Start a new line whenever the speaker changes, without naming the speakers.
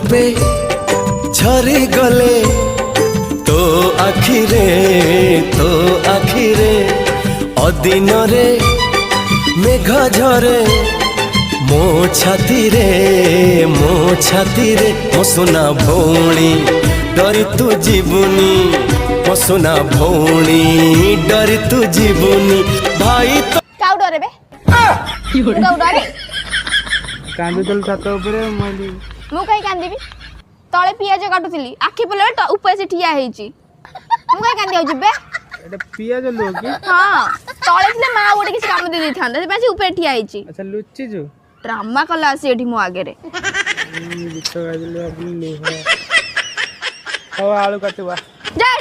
टोपे झरी गले तो आखिरे अदिन रे मेघ झरे मो छाती रे मो सोना भौणी डरी तू जीवनी मो सोना भौणी डरी तू जीवनी भाई तो
काउ डरे बे काउ डरे
कांदुदल छात ऊपर
मु कहीं कांदीबी तले पियाज काटुଥିଲି आखि पले ऊपर से ठिया हेची मु कहीं कांदी हो जिबे
एटा पियाज लो की
हां तले थिले मा गोटे किसी काम दे देथांदा से पाछी ऊपर ठिया हेची
अच्छा लुच्ची जो
ड्रामा कला से एठी मो आगे रे
गीत गाइले अब लो हो आलू काटवा
जा